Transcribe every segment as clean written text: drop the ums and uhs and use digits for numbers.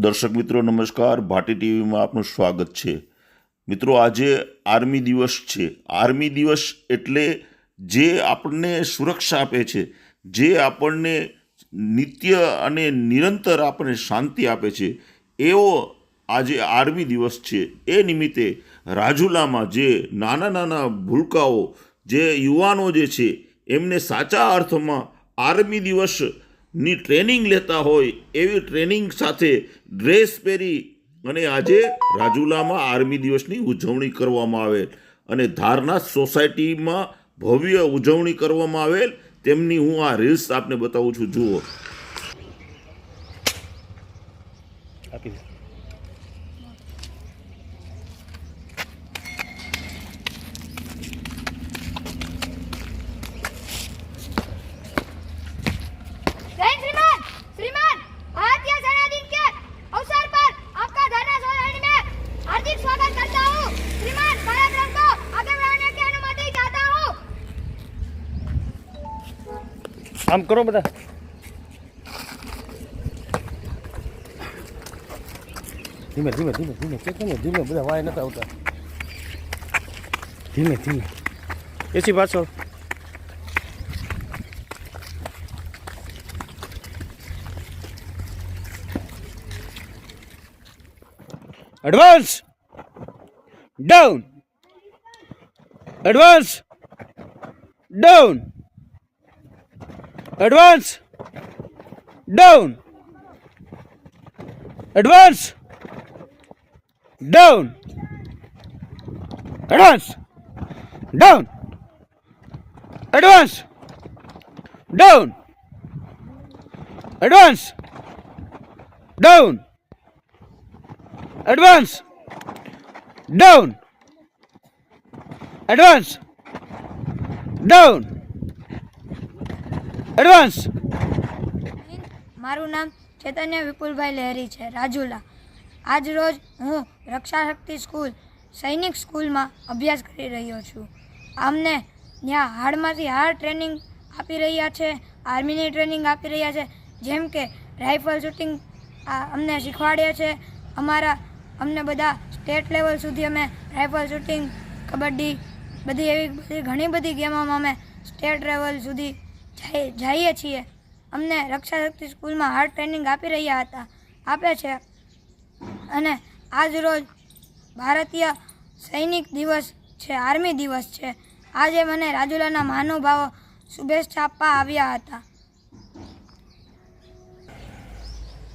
દર્શક મિત્રો નમસ્કાર, ભાટી ટીવીમાં આપનું સ્વાગત છે। મિત્રો, આજે આર્મી દિવસ છે। આર્મી દિવસ એટલે જે આપણને સુરક્ષા આપે છે, જે આપણને નિત્ય અને નિરંતર આપણને શાંતિ આપે છે, એવો આજે આર્મી દિવસ છે। એ નિમિત્તે રાજુલામાં જે નાના નાના ભૂલકાઓ, જે યુવાનો જે છે, એમને સાચા અર્થમાં આર્મી દિવસની ટ્રેનિંગ લેતા હોય એવી ટ્રેનિંગ સાથે ડ્રેસ પહેરી અને આજે રાજુલામાં આર્મી દિવસની ઉજવણી કરવામાં આવેલ અને ધારના સોસાયટીમાં ભવ્ય ઉજવણી કરવામાં આવેલ। તેમની હું આ રીલ્સ આપને બતાવું છું, જુઓ। આમ કરો બધા। ધીમે ધીમે ધીમે ધીમે ધીમે ધીમે બધા વાય નતા આવતા। ધીમે ધીમે એસી પાછળ advance down, advance down, advance down, advance down, advance down, advance down, advance down, advance down, advance down, advance. મારું નામ ચૈતન્ય વિપુલભાઈ લહેરી છે, રાજુલા। આજ રોજ હું રક્ષા શક્તિ સ્કૂલ સૈનિક સ્કૂલમાં અભ્યાસ કરી રહ્યો છું। અમને ત્યાં હાર્ડમાંથી હાર્ડ ટ્રેનિંગ આપી રહ્યા છે, આર્મીની ટ્રેનિંગ આપી રહ્યા છે, જેમ કે રાઇફલ શૂટિંગ અમને શીખવાડે છે। અમને બધા સ્ટેટ લેવલ સુધી અમે રાઇફલ શૂટિંગ, કબડ્ડી, બધી એવી ઘણી બધી ગેમોમાં અમે સ્ટેટ લેવલ સુધી જઈએ છીએ। અમને રક્ષા શક્તિ સ્કૂલમાં હાર્ડ ટ્રેનિંગ આપે છે અને આજ રોજ ભારતીય સૈનિક દિવસ છે, આર્મી દિવસ છે। આજે મને રાજુલાના મહાનુભાવો શુભેચ્છા આપવા આવ્યા હતા।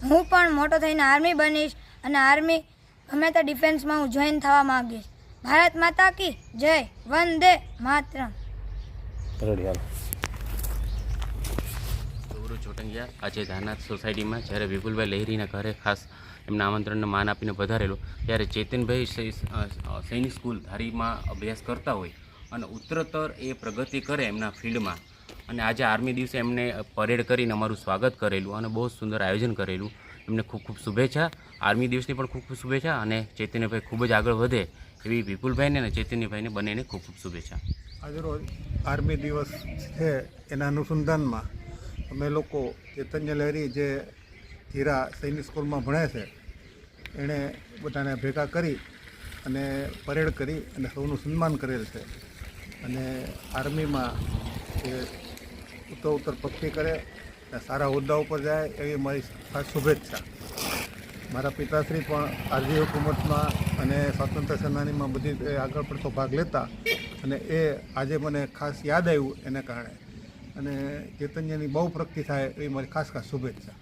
હું પણ મોટો થઈને આર્મી બનીશ અને આર્મી ગમે તે ડિફેન્સમાં હું જોઈન થવા માંગીશ। ભારત માતા કી જય, વંદે માતરમ। ચોટંગિયા આજે ધારનાથ સોસાયટીમાં જ્યારે વિપુલભાઈ લહેરીના ઘરે ખાસ એમના આમંત્રણને માન આપીને પધારેલો, ત્યારે ચેતનભાઈ સૈનિક સ્કૂલ ધારીમાં અભ્યાસ કરતા હોય અને ઉત્તરોત્તર એ પ્રગતિ કરે એમના ફિલ્ડમાં, અને આજે આર્મી દિવસે એમને પરેડ કરીને અમારું સ્વાગત કરેલું અને બહુ સુંદર આયોજન કરેલું। એમને ખૂબ ખૂબ શુભેચ્છા, આર્મી દિવસની પણ ખૂબ ખૂબ શુભેચ્છા, અને ચૈતન્યભાઈ ખૂબ જ આગળ વધે એવી વિપુલભાઈને અને ચૈતન્યભાઈને બંનેને ખૂબ ખૂબ શુભેચ્છા। આજરોજ આર્મી દિવસ છે, એના અનુસંધાનમાં અમે લોકો ચૈતન્ય લહેરી જે ધીરા સૈનિક સ્કૂલમાં ભણે છે, એણે બધાને ભેગા કરી અને પરેડ કરી અને સૌનું સન્માન કરેલ છે। અને આર્મીમાં એ ઉત્તર પ્રગતિ કરે, સારા હોદ્દા ઉપર જાય એવી મારી ખાસ શુભેચ્છા। મારા પિતાશ્રી પણ આરજી હુકુમતમાં અને સ્વાતંત્ર્ય સેનાનીમાં બધી આગળ પડતો ભાગ લેતા, અને એ આજે મને ખાસ યાદ આવ્યું એને કારણે, અને ચૈતન્યની બહુ પ્રગતિ થાય એવી મારી ખાસ શુભેચ્છા।